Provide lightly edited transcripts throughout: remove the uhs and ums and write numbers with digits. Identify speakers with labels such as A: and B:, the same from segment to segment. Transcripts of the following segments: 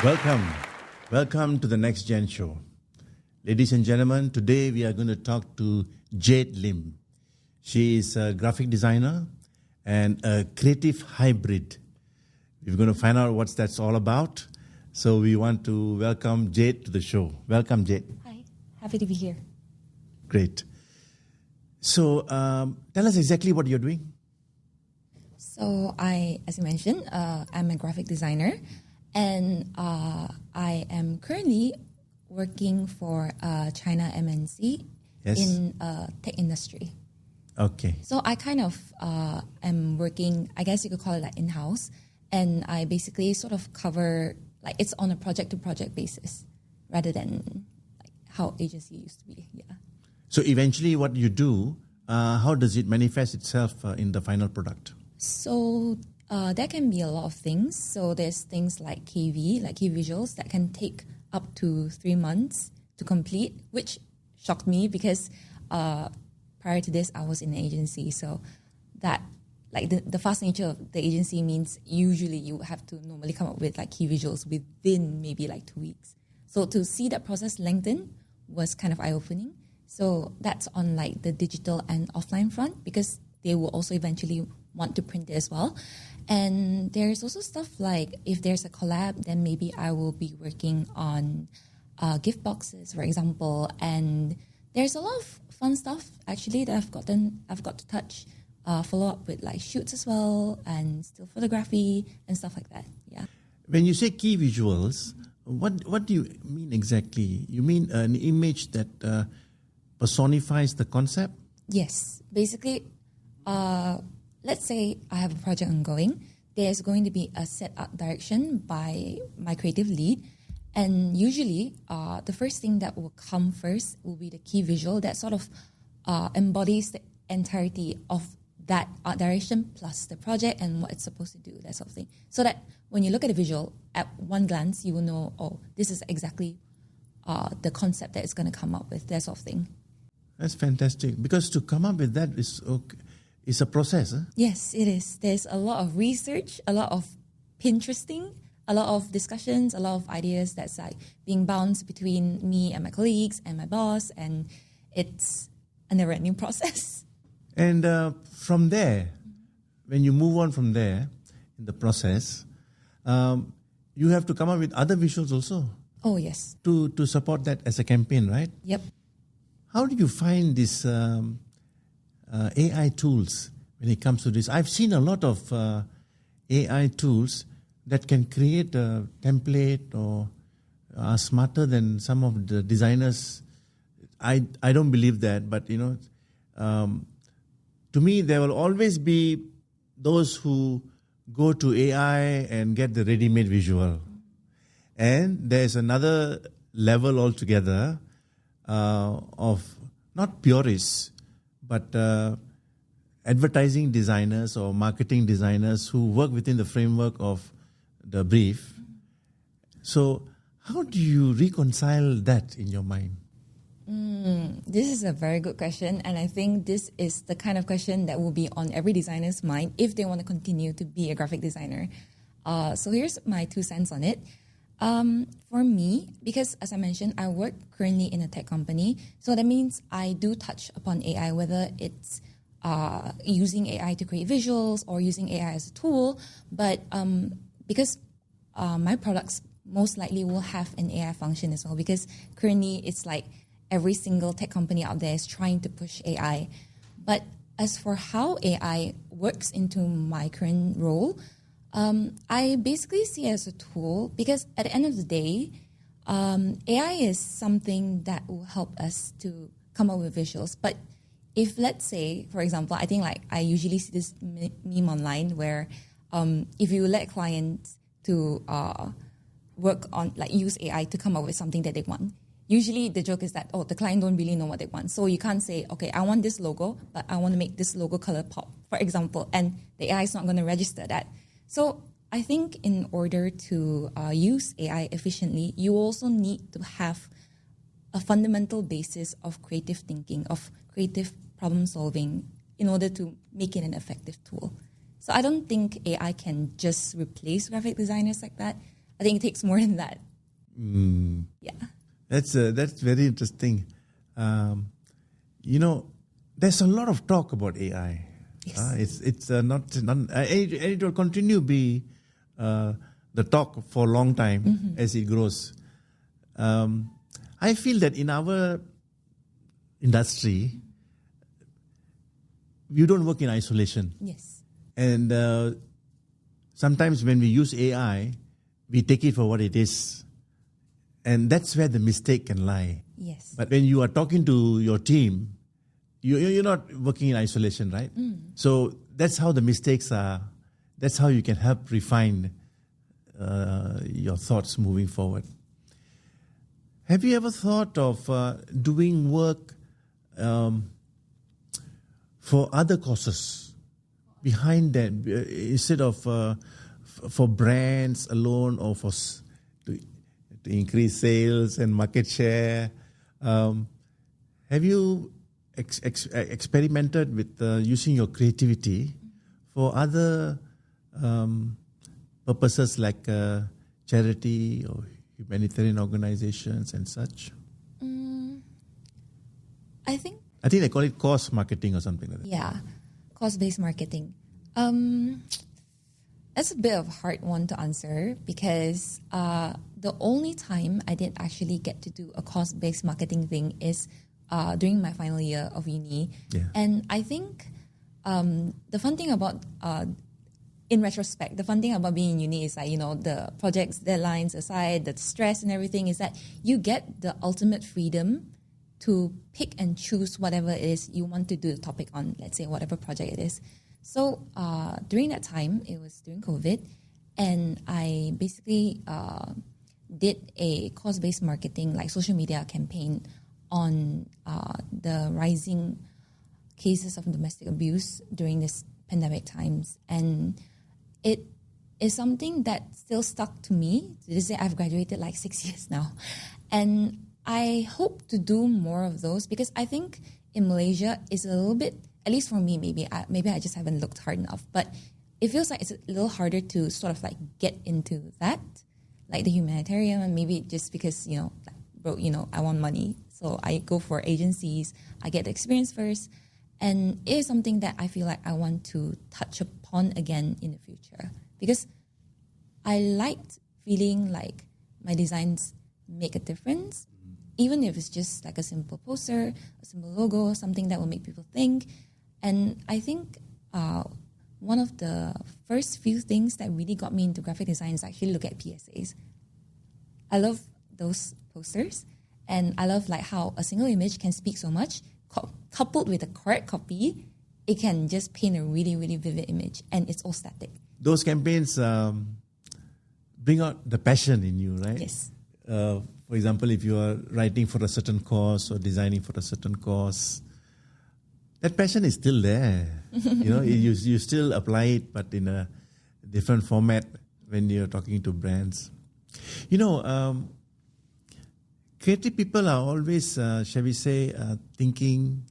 A: Welcome. Welcome to the NexGen show. Ladies and gentlemen, today we are going to talk to Jade Lim. She is a graphic designer and a creative hybrid. We're going to find out what that's all about. So we want to welcome Jade to the show. Welcome, Jade.
B: Hi, happy to be here.
A: Great. So tell us exactly what you're doing.
B: So as you mentioned, I'm a graphic designer, and I am currently working for China MNC in tech industry.
A: Okay.
B: So I kind of am working, I guess you could call it like in-house, and I basically sort of cover, like it's on a project-to-project basis rather than like how agency used to be, yeah.
A: So eventually what you do, how does it manifest itself in the final product?
B: So that can be a lot of things. So there's things like KV, like key visuals, that can take up to 3 months to complete, which shocked me because prior to this, I was in an agency. So that, like the fast nature of the agency means usually you have to normally come up with like key visuals within maybe like 2 weeks. So to see that process lengthen was kind of eye-opening. So that's on like the digital and offline front because they will also eventually want to print it as well. And there's also stuff like if there's a collab, then maybe I will be working on gift boxes, for example. And there's a lot of fun stuff actually that I've got to touch, follow up with like shoots as well and still photography and stuff like that. Yeah.
A: When you say key visuals, what do you mean exactly? You mean an image that personifies the concept?
B: Yes. Basically, let's say I have a project ongoing. There's going to be a set art direction by my creative lead. And usually, the first thing that will come first will be the key visual that sort of embodies the entirety of that art direction plus the project and what it's supposed to do, that sort of thing. So that when you look at the visual, at one glance, you will know, oh, this is exactly the concept that it's going to come up with, that sort of thing.
A: That's fantastic. Because to come up with that is okay. It's a process, huh?
B: Yes, it is. There's a lot of research, a lot of Pinteresting, a lot of discussions, a lot of ideas that's like being bounced between me and my colleagues and my boss, and it's a never-ending process.
A: And from there, when you move on from there in the process, you have to come up with other visuals also.
B: Oh, yes.
A: To support that as a campaign, right?
B: Yep.
A: How do you find this AI tools when it comes to this? I've seen a lot of AI tools that can create a template or are smarter than some of the designers. I don't believe that, but to me, there will always be those who go to AI and get the ready-made visual. And there's another level altogether of not purists, but advertising designers or marketing designers who work within the framework of the brief. So how do you reconcile that in your mind?
B: This is a very good question, and I think this is the kind of question that will be on every designer's mind if they want to continue to be a graphic designer. So here's my 2 cents on it. For me, because as I mentioned, I work currently in a tech company, so that means I do touch upon AI, whether it's using AI to create visuals or using AI as a tool. But because my products most likely will have an AI function as well, because currently it's like every single tech company out there is trying to push AI. But as for how AI works into my current role, I basically see it as a tool because at the end of the day, AI is something that will help us to come up with visuals. But if, let's say, for example, I think like I usually see this meme online where if you let clients to work on, like use AI to come up with something that they want, usually the joke is that, oh, the client don't really know what they want. So you can't say, okay, I want this logo, but I want to make this logo color pop, for example, and the AI is not going to register that. So I think in order to use AI efficiently, you also need to have a fundamental basis of creative thinking, of creative problem solving in order to make it an effective tool. So I don't think AI can just replace graphic designers like that. I think it takes more than that. Yeah.
A: That's very interesting. There's a lot of talk about AI.
B: Yes.
A: It's not and it will continue to be the talk for a long time as it grows. I feel that in our industry, you don't work in isolation.
B: Yes.
A: And sometimes when we use AI, we take it for what it is. And that's where the mistake can lie.
B: Yes.
A: But when you are talking to your team, you're not working in isolation, right? So that's how the mistakes are. That's how you can help refine your thoughts moving forward. Have you ever thought of doing work for other causes behind that, instead of for brands alone or to increase sales and market share? Have you experimented with using your creativity for other purposes like charity or humanitarian organizations and such?
B: I think
A: they call it cause marketing or something like that.
B: Yeah, cost-based marketing. That's a bit of a hard one to answer because the only time I didn't actually get to do a cost-based marketing thing is during my final year of uni.
A: Yeah.
B: And I think the fun thing about, in retrospect, the fun thing about being in uni is like, the projects, deadlines aside, the stress and everything is that you get the ultimate freedom to pick and choose whatever it is you want to do the topic on, let's say whatever project it is. So during that time, it was during COVID, and I basically did a cost-based marketing, like social media campaign on the rising cases of domestic abuse during this pandemic times. And it is something that still stuck to me. To this day, I've graduated like 6 years now. And I hope to do more of those because I think in Malaysia it's a little bit, at least for me, maybe I just haven't looked hard enough, but it feels like it's a little harder to sort of like get into that, like the humanitarian, and maybe just because, I want money. So I go for agencies, I get the experience first, and it is something that I feel like I want to touch upon again in the future because I liked feeling like my designs make a difference, even if it's just like a simple poster, a simple logo, something that will make people think. And I think one of the first few things that really got me into graphic design is actually look at PSAs. I love those posters, and I love like how a single image can speak so much. Coupled with a correct copy, it can just paint a really, really vivid image, and it's all static.
A: Those campaigns bring out the passion in you, right?
B: Yes.
A: For example, if you are writing for a certain cause or designing for a certain cause, that passion is still there. You still apply it, but in a different format when you're talking to brands. Creative people are always, shall we say, thinking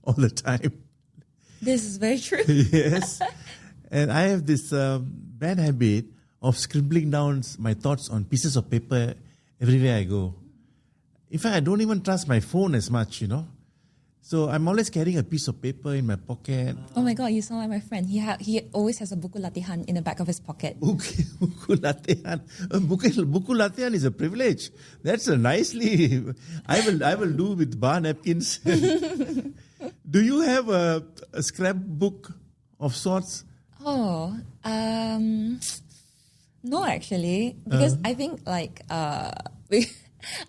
A: all the time.
B: This is very true.
A: Yes. And I have this bad habit of scribbling down my thoughts on pieces of paper everywhere I go. In fact, I don't even trust my phone as much, So I'm always carrying a piece of paper in my pocket.
B: Oh my God, you sound like my friend. He always has a buku latihan in the back of his pocket.
A: Buku latihan. Buku latihan is a privilege. That's a nicely. I will do with bar napkins. Do you have a scrapbook of sorts?
B: Oh, no, actually, because I think like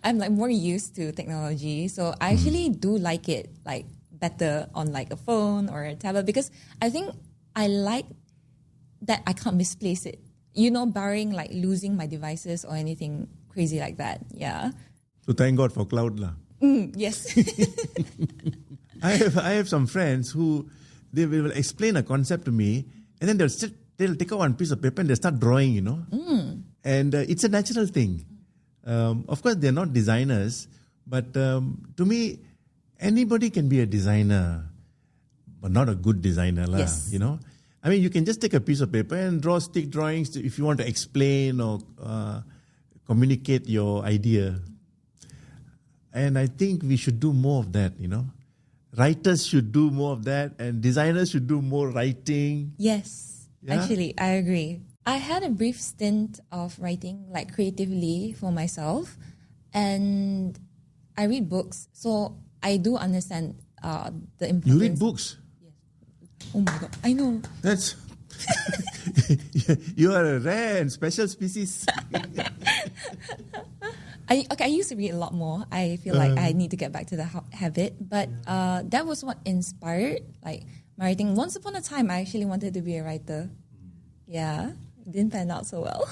B: I'm like more used to technology, so I actually do like it like better on like a phone or a tablet because I think I like that I can't misplace it. Barring like losing my devices or anything crazy like that. Yeah.
A: So thank God for cloud lah.
B: Yes.
A: I have some friends who they will explain a concept to me, and then they'll take out one piece of paper and they start drawing, and it's a natural thing. Of course, they're not designers, but to me, anybody can be a designer, but not a good designer,
B: Yes.
A: I mean, you can just take a piece of paper and draw stick drawings if you want to explain or communicate your idea. And I think we should do more of that, Writers should do more of that, and designers should do more writing.
B: Yes,
A: Yeah?
B: actually, I agree. I had a brief stint of writing, like creatively for myself, and I read books, so I do understand the importance.
A: You read books?
B: Oh my god, I know.
A: That's you are a rare and special species.
B: I used to read a lot more. I feel like I need to get back to the habit. But that was what inspired like my writing. Once upon a time, I actually wanted to be a writer. Yeah, it didn't pan out so well.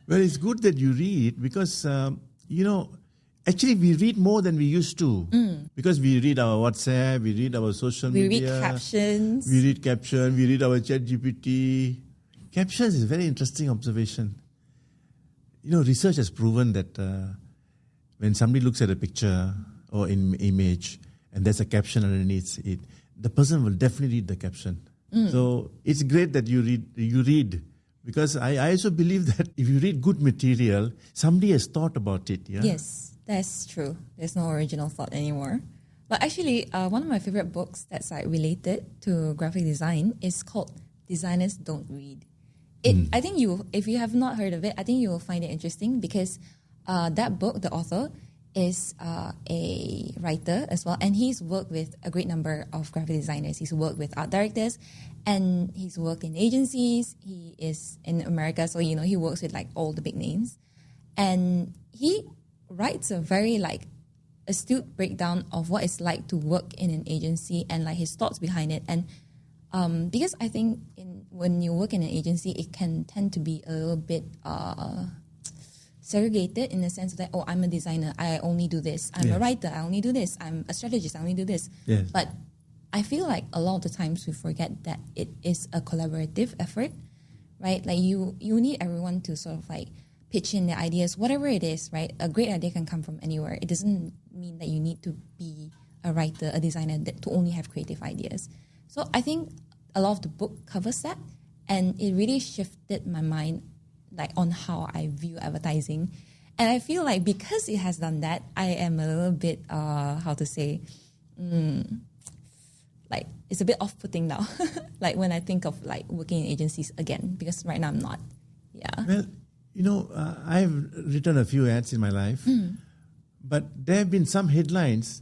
A: Well, it's good that you read because, actually we read more than we used to. Because we read our WhatsApp, we read our social
B: We
A: media.
B: read captions.
A: We read caption, we read our chat GPT. Captions is a very interesting observation. Research has proven that when somebody looks at a picture or an image and there's a caption underneath it, the person will definitely read the caption. So it's great that you read because I also believe that if you read good material, somebody has thought about it. Yeah?
B: Yes, that's true. There's no original thought anymore. But actually, one of my favorite books that's like related to graphic design is called Designers Don't Read. I think if you have not heard of it, I think you will find it interesting because that book, the author, is a writer as well, and he's worked with a great number of graphic designers. He's worked with art directors, and he's worked in agencies. He is in America, so he works with like all the big names, and he writes a very like astute breakdown of what it's like to work in an agency and like his thoughts behind it. And because I think when you work in an agency, it can tend to be a little bit segregated in the sense that, I'm a designer, I only do this. I'm a writer, I only do this. I'm a strategist, I only do this.
A: Yes.
B: But I feel like a lot of the times we forget that it is a collaborative effort, right? Like you need everyone to sort of like pitch in their ideas, whatever it is, right? A great idea can come from anywhere. It doesn't mean that you need to be a writer, a designer, to only have creative ideas. So I think a lot of the book covers that, and it really shifted my mind like on how I view advertising. And I feel like because it has done that, I am a little bit, like it's a bit off-putting now. Like when I think of like working in agencies again, because right now I'm not. Yeah.
A: Well, I've written a few ads in my life, but there have been some headlines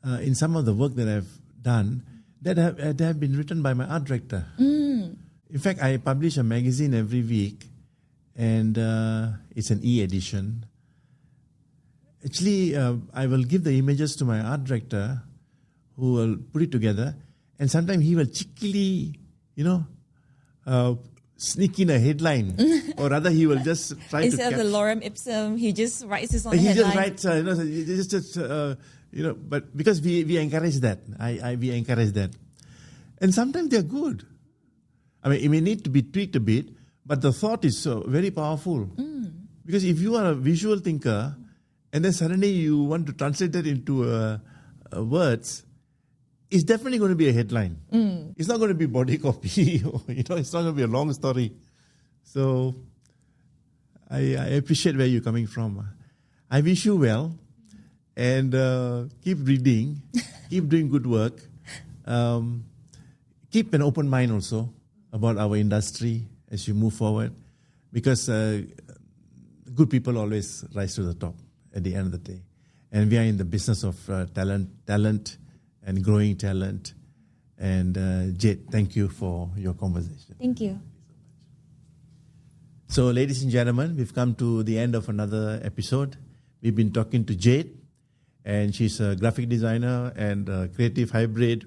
A: in some of the work that I've done that have been written by my art director. In fact, I publish a magazine every week, and it's an e-edition. Actually, I will give the images to my art director, who will put it together, and sometimes he will cheekily, sneak in a headline, or rather, he will just try to.
B: Instead of the lorem ipsum, he just writes his own headline.
A: He just writes, but because we encourage that, we encourage that, and sometimes they are good. I mean, it may need to be tweaked a bit, but the thought is so very powerful. Because if you are a visual thinker, and then suddenly you want to translate that into words, it's definitely going to be a headline. It's not going to be body copy. It's not going to be a long story. So I appreciate where you're coming from. I wish you well, and keep reading, keep doing good work. Keep an open mind also about our industry as you move forward, because good people always rise to the top at the end of the day. And we are in the business of talent and growing talent. And Jade, thank you for your conversation.
B: Thank you.
A: So, ladies and gentlemen, we've come to the end of another episode. We've been talking to Jade, and she's a graphic designer and a creative hybrid.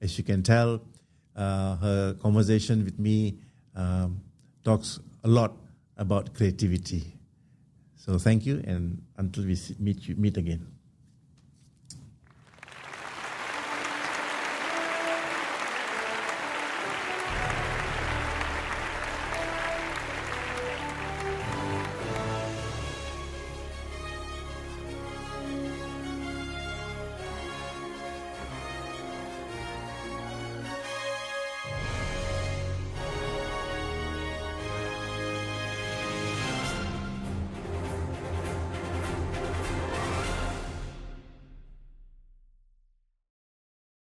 A: As you can tell, her conversation with me talks a lot about creativity. So thank you, and until we meet again.